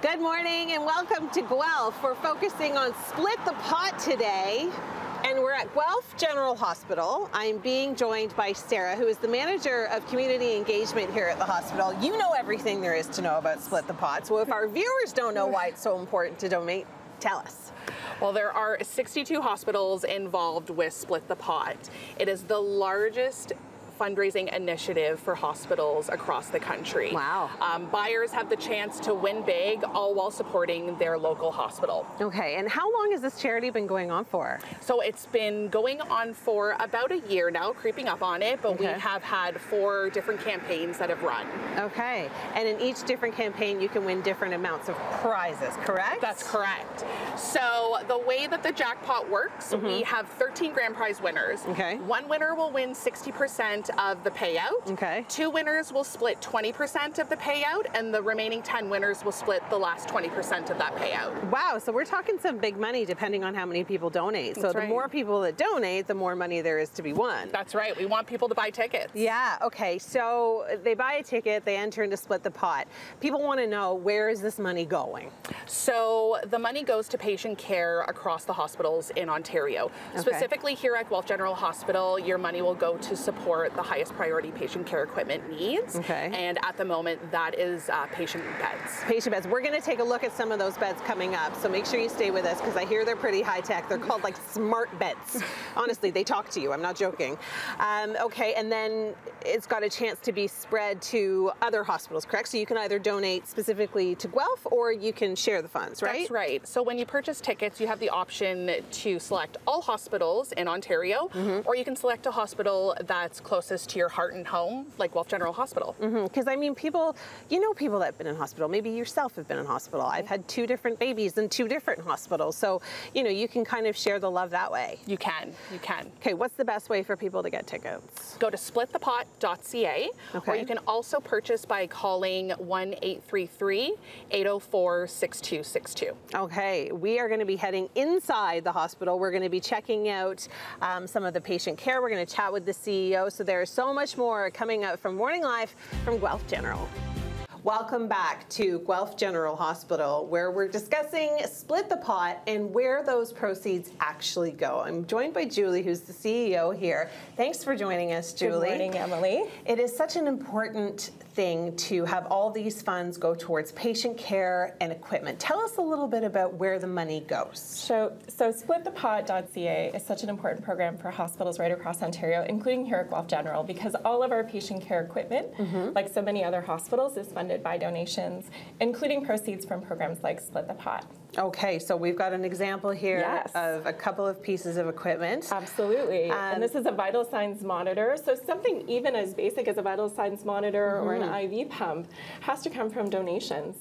Good morning and welcome to Guelph. We're focusing on Split the Pot today, and we're at Guelph General Hospital. I'm being joined by Sarah, who is the manager of community engagement here at the hospital. You know everything there is to know about Split the Pot, so if our viewers don't know why it's so important to donate, tell us. Well, there are 62 hospitals involved with Split the Pot. It is the largest fundraising initiative for hospitals across the country. Wow. Buyers have the chance to win big, all while supporting their local hospital. Okay, and how long has this charity been going on for? So it's been going on for about a year now, creeping up on it, but we have had 4 different campaigns that have run. Okay, and in each different campaign you can win different amounts of prizes, correct? That's correct. So the way that the jackpot works, we have 13 grand prize winners. Okay. One winner will win 60% of the payout. Okay. 2 winners will split 20% of the payout, and the remaining 10 winners will split the last 20% of that payout. Wow, so we're talking some big money depending on how many people donate. So the more people that donate, the more money there is to be won. That's right. We want people to buy tickets. Yeah, okay, so they buy a ticket, they enter into Split the Pot. People want to know, where is this money going? So the money goes to patient care across the hospitals in Ontario. Specifically here at Guelph General Hospital, your money will go to support the highest priority patient care equipment needs. And at the moment, that is patient beds. Patient beds. We're going to take a look at some of those beds coming up, so make sure you stay with us because I hear they're pretty high tech. They're called like smart beds. Honestly, they talk to you. I'm not joking. Okay, and then it's got a chance to be spread to other hospitals, correct? So you can either donate specifically to Guelph or you can share the funds, right? That's right. So when you purchase tickets, you have the option to select all hospitals in Ontario, or you can select a hospital that's closest to your heart and home, like Guelph General Hospital. Because I mean, people, you know people that have been in hospital, maybe yourself have been in hospital. I've had 2 different babies in 2 different hospitals. So, you know, you can kind of share the love that way. You can. Okay, what's the best way for people to get tickets? Go to splitthepot.ca, or you can also purchase by calling 1-833-804-6262. Okay, we are going to be heading inside the hospital. We're going to be checking out some of the patient care. We're going to chat with the CEO. So there's so much more coming up from Morning Live from Guelph General. Welcome back to Guelph General Hospital, where we're discussing Split the Pot and where those proceeds actually go. I'm joined by Julie, who's the CEO here. Thanks for joining us, Julie. Good morning, Emily. It is such an important thing to have all these funds go towards patient care and equipment. Tell us a little bit about where the money goes. So splitthepot.ca is such an important program for hospitals right across Ontario, including here at Guelph General, because all of our patient care equipment, like so many other hospitals, is funded by donations, including proceeds from programs like Split the Pot. Okay, so we've got an example here of a couple of pieces of equipment. Absolutely. And this is a vital signs monitor. So something even as basic as a vital signs monitor or an IV pump has to come from donations.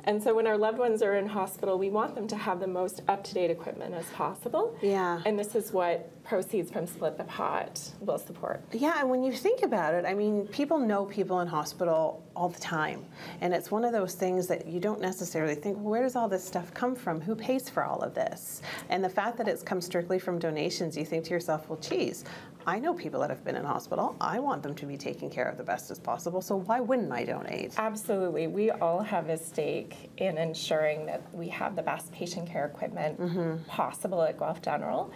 And so when our loved ones are in hospital, we want them to have the most up-to-date equipment as possible. Yeah. And this is what proceeds from Split the Pot will support. Yeah, and when you think about it, I mean, people know people in hospital all the time. And it's one of those things that you don't necessarily think, well, where does all this stuff come from? Who pays for all of this? And the fact that it's come strictly from donations, you think to yourself, well, geez, I know people that have been in hospital. I want them to be taken care of the best as possible, so why wouldn't I donate? Absolutely. We all have a stake in ensuring that we have the best patient care equipment possible at Guelph General.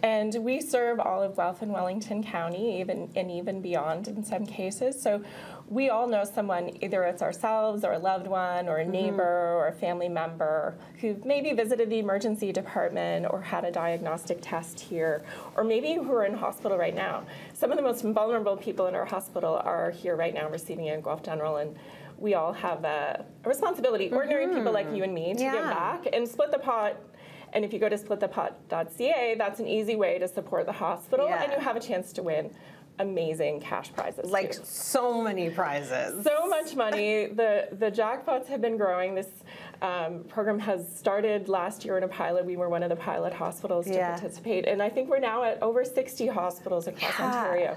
And we serve all of Guelph and Wellington County, even beyond in some cases. So we all know someone, either it's ourselves or a loved one or a neighbor or a family member who maybe visited the emergency department or had a diagnostic test here, or maybe who are in hospital right now. Some of the most vulnerable people in our hospital are here right now receiving it in Guelph General, and we all have a responsibility, ordinary people like you and me, to give back and Split the Pot. And if you go to splitthepot.ca, that's an easy way to support the hospital, and you have a chance to win amazing cash prizes. Like so many prizes. So much money. The jackpots have been growing. This program has started last year in a pilot. We were one of the pilot hospitals to participate. And I think we're now at over 60 hospitals across Ontario.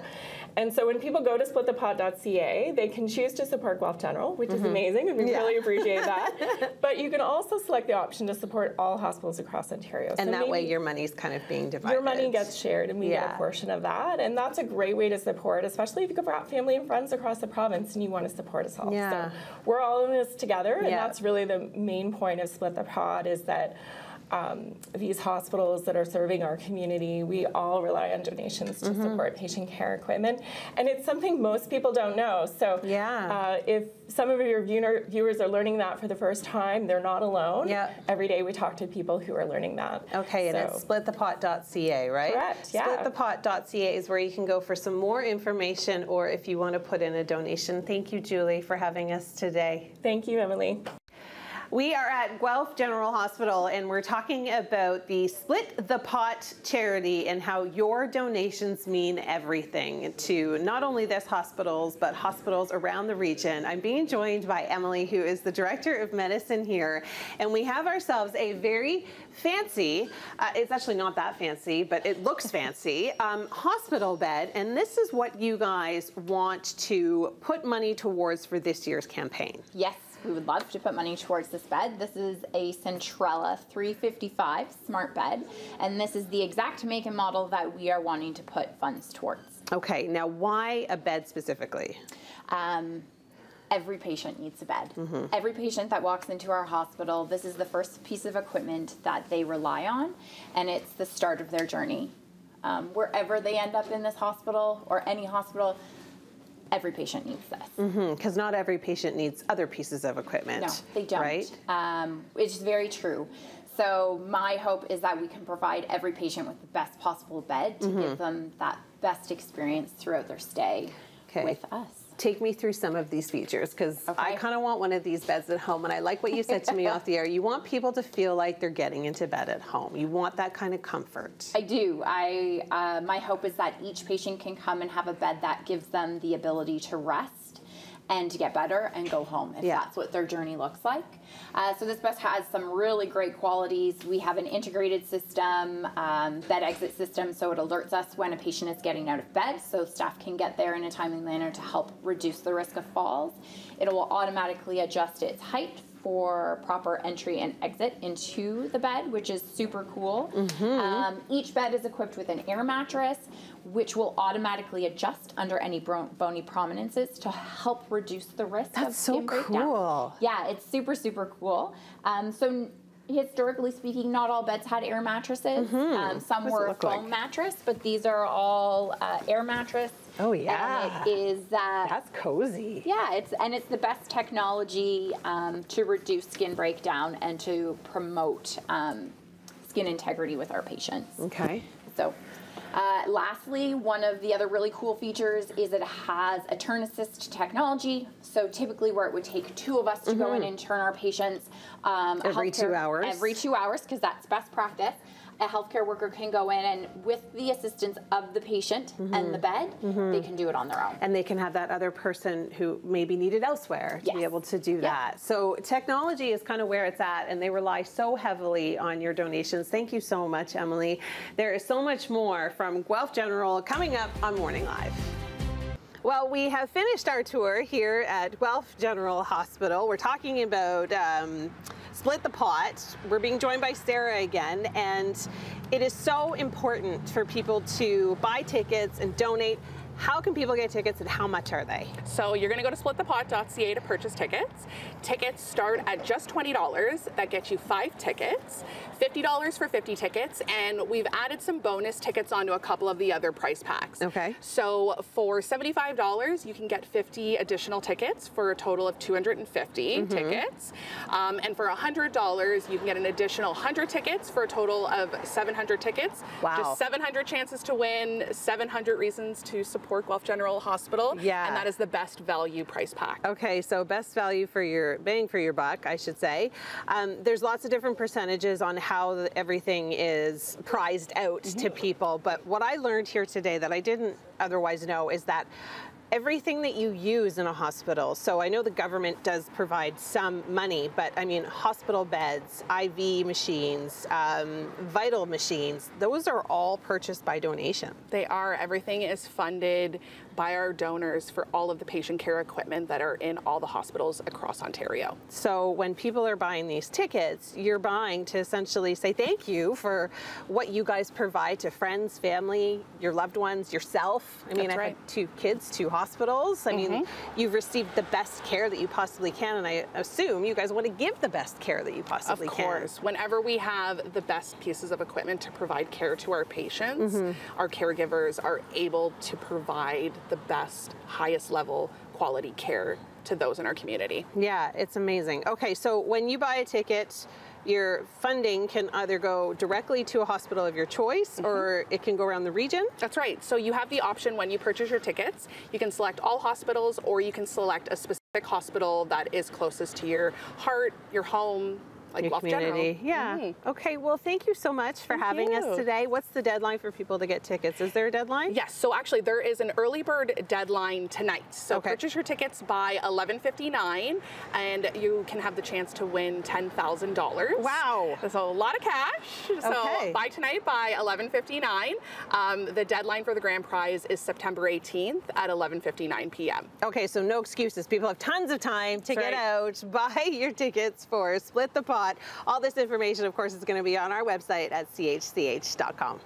And so when people go to splitthepot.ca, they can choose to support Guelph General, which is amazing, and we really appreciate that. But you can also select the option to support all hospitals across Ontario. And so that way your money's kind of being divided. Your money gets shared, and we get a portion of that. And that's a great way way to support, especially if you've got family and friends across the province and you want to support us all. Yeah. So we're all in this together, and that's really the main point of Split the Pot, is that these hospitals that are serving our community, we all rely on donations to support patient care equipment, and it's something most people don't know. So if some of your viewers are learning that for the first time, they're not alone. Every day we talk to people who are learning that. Okay, and it's splitthepot.ca, right? Correct, yeah. Splitthepot.ca is where you can go for some more information, or if you want to put in a donation. Thank you, Julie, for having us today. Thank you, Emily. We are at Guelph General Hospital, and we're talking about the Split the Pot charity and how your donations mean everything to not only this hospitals, but hospitals around the region. I'm being joined by Emily, who is the Director of Medicine here, and we have ourselves a very fancy, it's actually not that fancy, but it looks fancy, hospital bed, and this is what you guys want to put money towards for this year's campaign. Yes. We would love to put money towards this bed. This is a Centrella 355 smart bed, and this is the exact make and model that we are wanting to put funds towards. Okay, now why a bed specifically? Every patient needs a bed. Every patient that walks into our hospital, this is the first piece of equipment that they rely on, and it's the start of their journey. Wherever they end up in this hospital or any hospital, every patient needs this. Because not every patient needs other pieces of equipment. No, they don't. Right? It's very true. So my hope is that we can provide every patient with the best possible bed to give them that best experience throughout their stay with us. Take me through some of these features, because I kind of want one of these beds at home, and I like what you said to me off the air. You want people to feel like they're getting into bed at home. You want that kind of comfort. I do. My hope is that each patient can come and have a bed that gives them the ability to rest and to get better and go home, if that's what their journey looks like. So this bus has some really great qualities. We have an integrated system, bed exit system, so it alerts us when a patient is getting out of bed, so staff can get there in a timely manner to help reduce the risk of falls. It will automatically adjust its height for proper entry and exit into the bed, which is super cool. Each bed is equipped with an air mattress, which will automatically adjust under any bony prominences to help reduce the risk of skin breakdown. That's so cool. Yeah, it's super, super cool. So historically speaking, not all beds had air mattresses. Some were a foam mattress, but these are all air mattress. Oh yeah, and it is. That's cozy. Yeah, it's the best technology to reduce skin breakdown and to promote skin integrity with our patients. Okay. So. Lastly, one of the other really cool features is it has a turn assist technology. So typically where it would take two of us to go in and turn our patients every 2 hours. Every 2 hours, because that's best practice. A healthcare worker can go in and with the assistance of the patient and the bed, they can do it on their own. And they can have that other person who maybe needed elsewhere to be able to do that. So technology is kind of where it's at, and they rely so heavily on your donations. Thank you so much, Emily. There is so much more from Guelph General coming up on Morning Live. Well, we have finished our tour here at Guelph General Hospital. We're talking about Split the Pot. We're being joined by Sarah again, and it is so important for people to buy tickets and donate. How can people get tickets, and how much are they? So you're going to go to splitthepot.ca to purchase tickets. Tickets start at just $20. That gets you 5 tickets. $50 for 50 tickets, and we've added some bonus tickets onto a couple of the other price packs. Okay. So for $75, you can get 50 additional tickets for a total of 250 tickets. And for $100, you can get an additional 100 tickets for a total of 700 tickets. Wow. Just 700 chances to win, 700 reasons to support Guelph General Hospital. Yeah. And that is the best value price pack. Okay, so best value for your bang for your buck, I should say. There's lots of different percentages on how everything is prized out to people, but what I learned here today that I didn't otherwise know is that everything that you use in a hospital, so I know the government does provide some money, but I mean hospital beds, IV machines, vital machines, those are all purchased by donation. They are. Everything is funded by our donors for all of the patient care equipment that are in all the hospitals across Ontario. So when people are buying these tickets, you're buying to essentially say thank you for what you guys provide to friends, family, your loved ones, yourself. I mean, I've had 2 kids, 2 hospitals. I mean, you've received the best care that you possibly can, and I assume you guys want to give the best care that you possibly can. Of course. Whenever we have the best pieces of equipment to provide care to our patients, our caregivers are able to provide the best, highest level quality care to those in our community. Yeah, it's amazing. Okay, so when you buy a ticket, your funding can either go directly to a hospital of your choice or it can go around the region? That's right. So you have the option when you purchase your tickets, you can select all hospitals or you can select a specific hospital that is closest to your heart, your home, like your Guelph community. General. Yeah. Okay, well, thank you so much for having us today. What's the deadline for people to get tickets? Is there a deadline? Yes, so actually there is an early bird deadline tonight. So purchase your tickets by 11:59 and you can have the chance to win $10,000. Wow. So a lot of cash. So buy tonight by 11:59. The deadline for the grand prize is September 18th at 11:59 p.m. Okay, so no excuses. People have tons of time to get out, buy your tickets for Split the Pot. All this information, of course, is going to be on our website at chch.com.